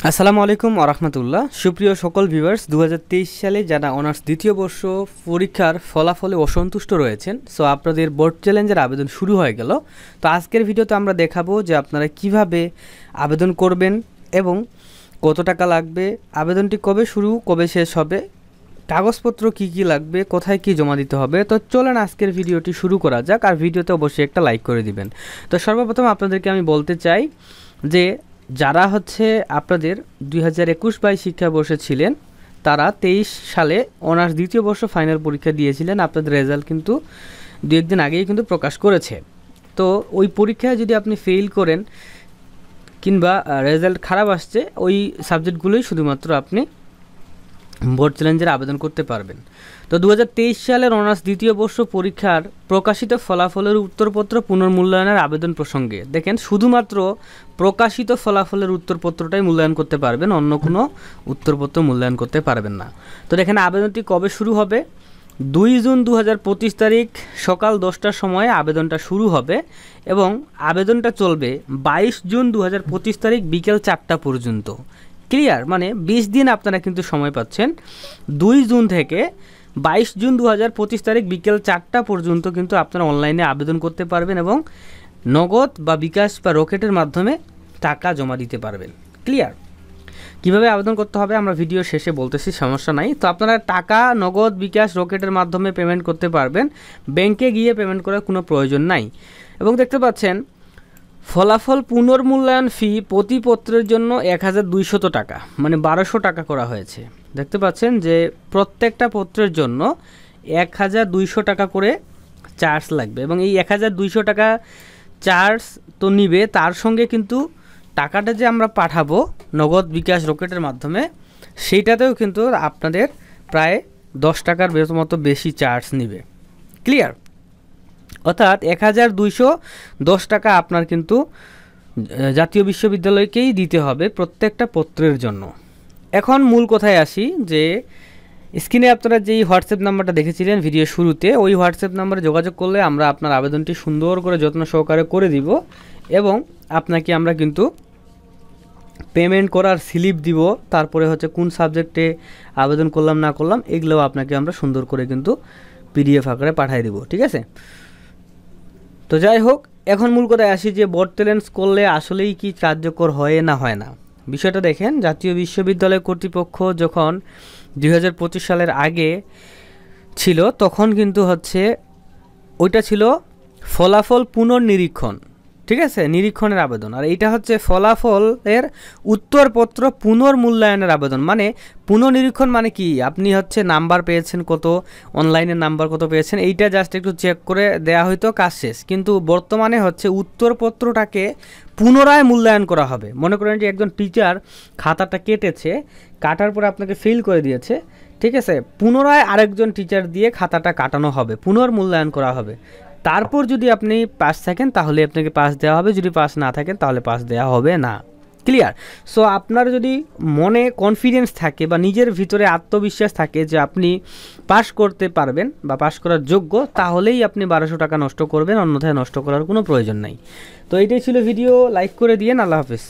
আসসালামু আলাইকুম আরহামতুল্লাহ। সুপ্রিয় সকল ভিউয়ার্স, 2023 সালে যারা অনার্স দ্বিতীয় বর্ষ পরীক্ষার ফলাফলে অসন্তুষ্ট রয়েছেন, সো আপনাদের বোর্ড চ্যালেঞ্জের আবেদন শুরু হয়ে গেল। তো আজকের ভিডিওতে আমরা দেখাবো যে আপনারা কিভাবে আবেদন করবেন এবং কত টাকা লাগবে, আবেদনটি কবে শুরু কবে শেষ হবে, কাগজপত্র কি কি লাগবে, কোথায় কি জমা দিতে হবে। তো চলেন আজকের ভিডিওটি শুরু করা যাক, আর ভিডিওতে অবশ্যই একটা লাইক করে দিবেন। তো সর্বপ্রথম আপনাদেরকে আমি বলতে চাই যে যারা আপনাদের 2021-22 শিক্ষাবর্ষে ছিলেন, তারা 23 সালে অনার্স দ্বিতীয় বর্ষ ফাইনাল পরীক্ষা দিয়েছিলেন। আপনাদের রেজাল্ট কিন্তু দু একদিন আগেই কিন্তু প্রকাশ করেছে। তো ওই পরীক্ষায় যদি আপনি ফেল করেন কিংবা রেজাল্ট খারাপ আসছে, ওই সাবজেক্টগুলোই শুধুমাত্র আপনি বোর্ড চ্যালেঞ্জের আবেদন করতে পারবেন। তো 2023 সালের অনার্স দ্বিতীয় বর্ষ পরীক্ষার প্রকাশিত ফলাফলের উত্তরপত্র পুনর্মূল্যায়নের আবেদন প্রসঙ্গে দেখেন, শুধুমাত্র প্রকাশিত ফলাফলের উত্তরপত্রটাই মূল্যায়ন করতে পারবেন, অন্য কোনো উত্তরপত্র মূল্যায়ন করতে পারবেন না। তো দেখেন আবেদনটি কবে শুরু হবে। 2 জুন 2025 তারিখ সকাল 10টার সময় আবেদনটা শুরু হবে এবং আবেদনটা চলবে 22 জুন 2025 তারিখ বিকেল 4টা পর্যন্ত। ক্লিয়ার? মানে 20 দিন আপনারা কিন্তু সময় পাচ্ছেন। 2 জুন থেকে 22 জুন 2025 তারিখ বিকেল 4টা পর্যন্ত কিন্তু আপনারা অনলাইনে আবেদন করতে পারবেন এবং নগদ বা বিকাশ বা রকেটের মাধ্যমে টাকা জমা দিতে পারবেন। ক্লিয়ার? কিভাবে আবেদন করতে হবে আমরা ভিডিও শেষে বলতেছি, সমস্যা নাই। তো আপনারা টাকা নগদ বিকাশ রকেটের মাধ্যমে পেমেন্ট করতে পারবেন, ব্যাংকে গিয়ে পেমেন্ট করার কোনো প্রয়োজন নাই। এবং দেখতে পাচ্ছেন ফলাফল পুনর্মূল্যায়ন ফি প্রতি পত্রের জন্য 1200 টাকা, মানে 1200 টাকা করা হয়েছে। দেখতে পাচ্ছেন যে প্রত্যেকটা পত্রের জন্য 1200 টাকা করে চার্জ লাগবে এবং এই 1200 টাকা চার্জ তো নিবে, তার সঙ্গে কিন্তু টাকাটা যে আমরা পাঠাবো নগদ বিকাশ রকেটের মাধ্যমে, সেইটাতেও কিন্তু আপনাদের প্রায় 10 টাকার মতো বেশি চার্জ নিবে। ক্লিয়ার? অর্থাৎ 1210 টাকা আপনার কিন্তু জাতীয় বিশ্ববিদ্যালয়কেই দিতে হবে প্রত্যেকটা পত্রের জন্য। এখন মূল কথায় আসি যে স্ক্রিনে আপনারা যেই হোয়াটসঅ্যাপ নাম্বারটা দেখেছিলেন ভিডিও শুরুতে, ওই হোয়াটসঅ্যাপ নাম্বারে যোগাযোগ করলে আমরা আপনার আবেদনটি সুন্দর করে যত্ন সহকারে করে দিব এবং আপনাকে আমরা কিন্তু পেমেন্ট করার স্লিপ দিব, তারপরে কোন সাবজেক্টে আবেদন করলাম না করলাম এগুলোও আপনাকে আমরা সুন্দর করে কিন্তু পিডিএফ আকারে পাঠিয়ে দেব। ঠিক আছে? তো যাই হোক, এখন মূল কথায় আসি যে বোর্ড চ্যালেঞ্জ করলে আসলেই কি কার্যকর হয় না হয় না। বিষয়টা দেখেন, জাতীয় বিশ্ববিদ্যালয় কর্তৃপক্ষ যখন 2025 সালের আগে ছিল, তখন কিন্তু ওইটা ছিল ফলাফল পুনর্নিরীক্ষণ। ঠিক আছে? নিরীক্ষণের আবেদন। আর এইটা ফলাফলের উত্তরপত্র পুনর্মূল্যায়নের আবেদন। মানে পুনর্নিরীক্ষণ মানে কি, আপনি নাম্বার পেয়েছেন কত, অনলাইনে নাম্বার কত পেয়েছেন, এইটা জাস্ট একটু চেক করে দেয়া হয়তো, কাজ শেষ। কিন্তু বর্তমানে উত্তরপত্রটাকে পুনরায় মূল্যায়ন করা হবে। মনে করেন যে একজন টিচার খাতাটা কেটেছে, কাটার পরে আপনাকে ফেল করে দিয়েছে, ঠিক আছে, পুনরায় আরেকজন টিচার দিয়ে খাতাটা কাটানো হবে, পুনর্মূল্যায়ন করা হবে। তারপর যদি আপনি পাস থাকেন তাহলে আপনাকে পাস দেওয়া হবে, যদি পাস না থাকেন তাহলে পাস দেওয়া হবে না। ক্লিয়ার? সো আপনার যদি মনে কনফিডেন্স থাকে বা নিজের ভিতরে আত্মবিশ্বাস থাকে যে আপনি পাস করতে পারবেন বা পাস করার যোগ্য, তাহলেই আপনি 1200 টাকা নষ্ট করবেন, অন্যথায় নষ্ট করার কোনো প্রয়োজন নাই। তো এইটাই ছিল ভিডিও, লাইক করে দিয়েন। আল্লাহ হাফেজ।